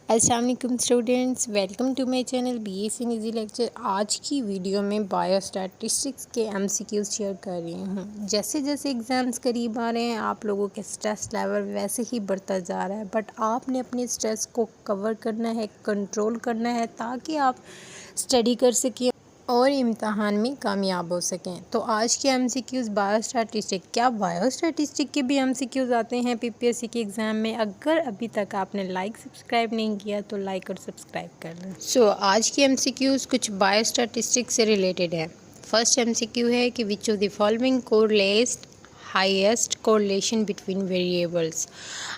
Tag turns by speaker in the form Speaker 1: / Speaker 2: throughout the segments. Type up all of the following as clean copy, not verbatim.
Speaker 1: अस्सलाम वालेकुम students, welcome to my channel BSc easy lecture. आज की वीडियो में बायोस्टैटिस्टिक्स के एमसीक्यूज़ शेयर कर रही हूँ। जैसे जैसे एग्ज़ाम्स करीब आ रहे हैं आप लोगों के स्ट्रेस लेवल वैसे ही बढ़ता जा रहा है, बट आपने अपने स्ट्रेस को कवर करना है, कंट्रोल करना है ताकि आप स्टडी कर सकें और इम्तहान में कामयाब हो सकें। तो आज के एमसीक्यूज़ बायोस्टैटिस्टिक, क्या बायोस्टैटिस्टिक के भी एमसीक्यूज़ आते हैं पीपीएससी के एग्ज़ाम में? अगर अभी तक आपने लाइक सब्सक्राइब नहीं किया तो लाइक और सब्सक्राइब कर लें। आज के एमसीक्यूज़ कुछ बायोस्टैटिस्टिक से रिलेटेड है। फर्स्ट एमसीक्यू है कि which of the following correlates highest correlation between variables.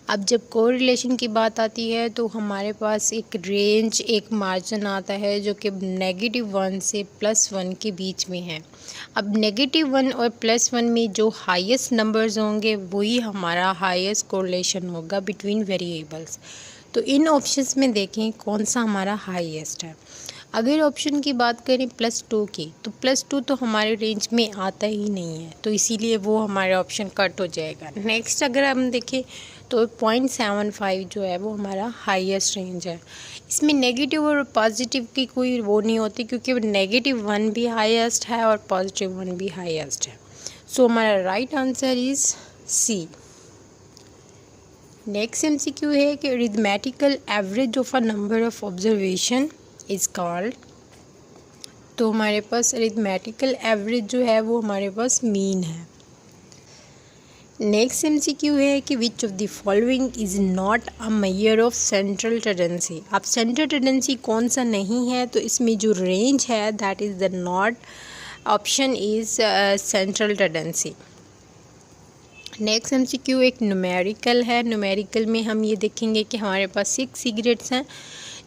Speaker 1: अब जब कोरिलेशन की बात आती है तो हमारे पास एक रेंज, एक मार्जिन आता है जो कि -1 से +1 के बीच में है। अब -1 और +1 में जो हाईएस्ट नंबर्स होंगे वही हमारा हाईएस्ट कोरिलेशन होगा बिटवीन वेरिएबल्स। तो इन ऑप्शंस में देखें कौन सा हमारा हाईएस्ट है। अगर ऑप्शन की बात करें +2 की, तो +2 तो हमारे रेंज में आता ही नहीं है, तो इसीलिए वो हमारा ऑप्शन कट हो जाएगा। नेक्स्ट अगर हम देखें तो 0.75 जो है वो हमारा हाईएस्ट रेंज है। इसमें नेगेटिव और पॉजिटिव की कोई वो नहीं होती, क्योंकि -1 भी हाईएस्ट है और +1 भी हाईएस्ट है। सो हमारा right answer is C. Next MCQ है कि arithmetical average of a number of observation is called. तो हमारे पास अरिथमेटिकल एवरेज जो है वो हमारे पास मीन है। नेक्स्ट एमसीक्यू है कि which of the following is not a measure of central tendency. अब सेंट्रल टेंडेंसी कौन सा नहीं है, तो इसमें जो रेंज है that is the not option is central tendency. Next MCQ एक न्यूमेरिकल है। न्यूमेरिकल में हम ये देखेंगे कि हमारे पास 6 सिगरेट्स हैं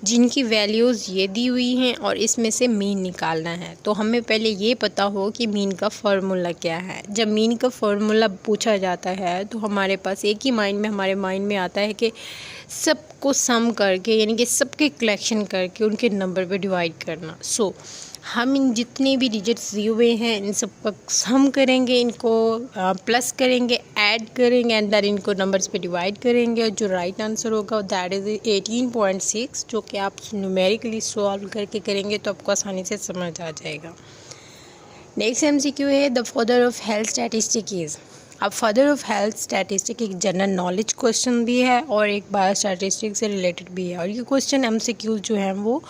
Speaker 1: जिनकी वैल्यूज़ ये दी हुई हैं और इसमें से मीन निकालना है। तो हमें पहले ये पता हो कि मीन का फार्मूला क्या है। जब मीन का फार्मूला पूछा जाता है तो हमारे पास एक ही हमारे माइंड में आता है कि सबको सम करके, यानी कि सबके कलेक्शन करके उनके नंबर पे डिवाइड करना। हम इन जितने भी डिजिट्स दिए हुए हैं इन सब का सम करेंगे, इनको प्लस करेंगे, ऐड करेंगे एंड देन इनको नंबर्स पे डिवाइड करेंगे और जो राइट आंसर होगा दैट इज़ 18.6, जो कि आप न्यूमेरिकली सॉल्व करके करेंगे तो आपको आसानी से समझ आ जाएगा। नेक्स्ट एमसीक्यू है the father of health statistic is. अब फादर ऑफ हेल्थ स्टैटिस्टिक एक जनरल नॉलेज क्वेश्चन भी है और एक बायोस्टैटिस्टिक से रिलेटेड भी है, और ये क्वेश्चन एमसीक्यू जो हैं वो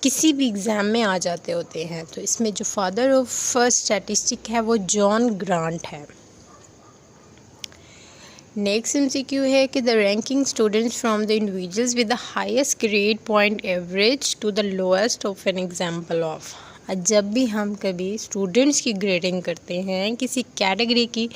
Speaker 1: किसी भी एग्ज़ाम में आ जाते होते हैं। तो इसमें जो फादर ऑफ स्टैटिस्टिक है वो जॉन ग्रांट है। नेक्स्ट एमसीक्यू है कि the ranking students from the individuals with the highest grade point average to the lowest of an example of. जब भी हम कभी स्टूडेंट्स की ग्रेडिंग करते हैं, किसी कैटेगरी की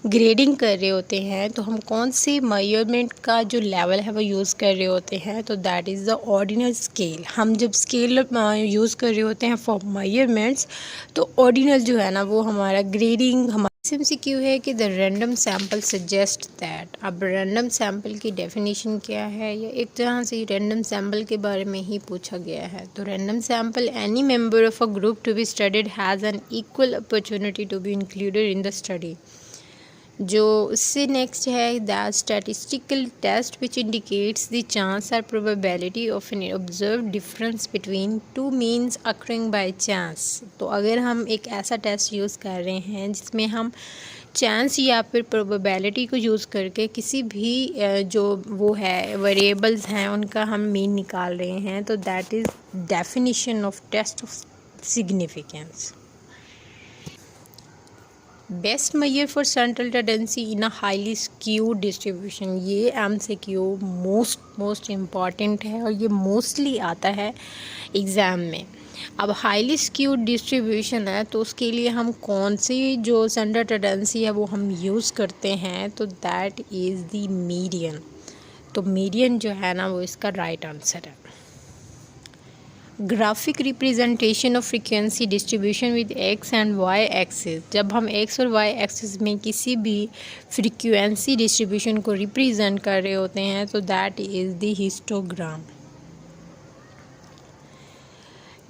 Speaker 1: ग्रेडिंग कर रहे होते हैं, तो हम कौन से मेजरमेंट का जो लेवल है वो यूज़ कर रहे होते हैं, तो that is the ordinal scale. हम जब स्केल यूज़ कर रहे होते हैं फॉर मेजरमेंट्स, तो ऑर्डिनल जो है ना वो हमारा ग्रेडिंग एमसीक्यू है कि the random sample suggest that. अब रैंडम सैम्पल की डेफिनेशन क्या है, या एक तरह से रैंडम सैम्पल के बारे में ही पूछा गया है। तो random sample any member of a group to be studied has an equal opportunity to be included in the study. जो उससे नेक्स्ट है the statistical test which indicates the chance और probability of an observe difference between two means occurring by chance. तो अगर हम एक ऐसा test use कर रहे हैं जिसमें हम चांस या फिर प्रोबेबिलिटी को यूज़ करके किसी भी जो वो है वेरिएबल्स हैं उनका हम मीन निकाल रहे हैं, तो that is definition of test of significance. Best measure for central tendency in a highly skewed distribution. ये एमसीक्यू मोस्ट इम्पॉर्टेंट है और ये मोस्टली आता है एग्ज़ाम में। अब हाईली स्क्यूड डिस्ट्रीब्यूशन है तो उसके लिए हम कौन सी जो सेंट्रल टेंडेंसी है वो हम यूज़ करते हैं, तो दैट इज़ द मीडियन। तो मीडियन जो है ना वो इसका राइट आंसर है। Graphic representation of frequency distribution with x and y axis. जब हम एक्स और वाई एक्सिस में किसी भी फ्रीक्वेंसी डिस्ट्रीब्यूशन को रिप्रेजेंट कर रहे होते हैं तो that is the histogram.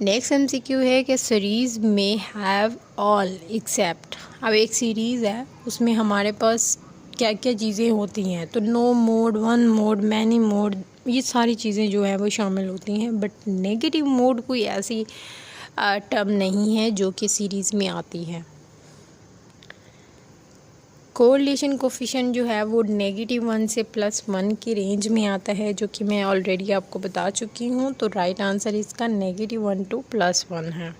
Speaker 1: Next MCQ है कि सीरीज़ में हैव ऑल एक्सेप्ट। अब एक सीरीज़ है उसमें हमारे पास क्या क्या चीज़ें होती हैं, तो no mode, one mode, many mode, ये सारी चीज़ें जो है वो शामिल होती हैं। बट नेगेटिव मोड कोई ऐसी टर्म नहीं है जो कि सीरीज़ में आती है। कोरिलेशन कोफिशिएंट जो है वो -1 से +1 की रेंज में आता है, जो कि मैं ऑलरेडी आपको बता चुकी हूँ। तो राइट आंसर इसका -1 to +1 है।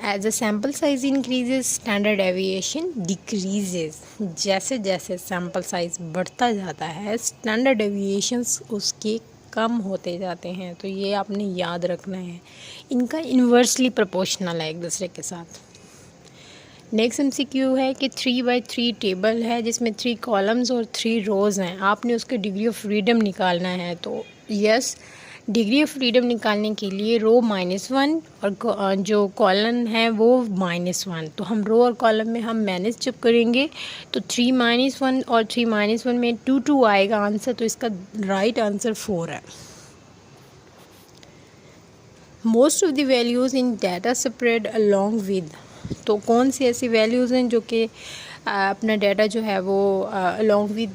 Speaker 1: As a sample size increases standard deviation decreases. जैसे जैसे सैम्पल साइज बढ़ता जाता है स्टैंडर्ड डेविएशंस उसके कम होते जाते हैं। तो ये आपने याद रखना है, इनका इन्वर्सली प्रोपोर्शनल है एक दूसरे के साथ। नेक्स्ट MCQ है कि 3/3 टेबल है जिसमें 3 कॉलम्स और 3 रोज़ हैं। आपने उसके डिग्री ऑफ फ्रीडम निकालना है। तो यस, डिग्री ऑफ फ्रीडम निकालने के लिए रो -1 और जो कॉलम है वो -1। तो हम रो और कॉलम में हम मैनेज जब करेंगे तो 3 - 1 और 3 - 1 में 2 2 आएगा आंसर। तो इसका राइट आंसर 4 है। Most of the values in data spread along with. तो कौन सी ऐसी वैल्यूज़ हैं जो कि अपना डाटा जो है वो अलॉन्ग विद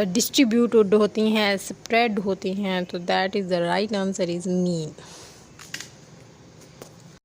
Speaker 1: डिस्ट्रीब्यूटेड होती हैं, स्प्रेड होती हैं। तो that is the right answer is mean.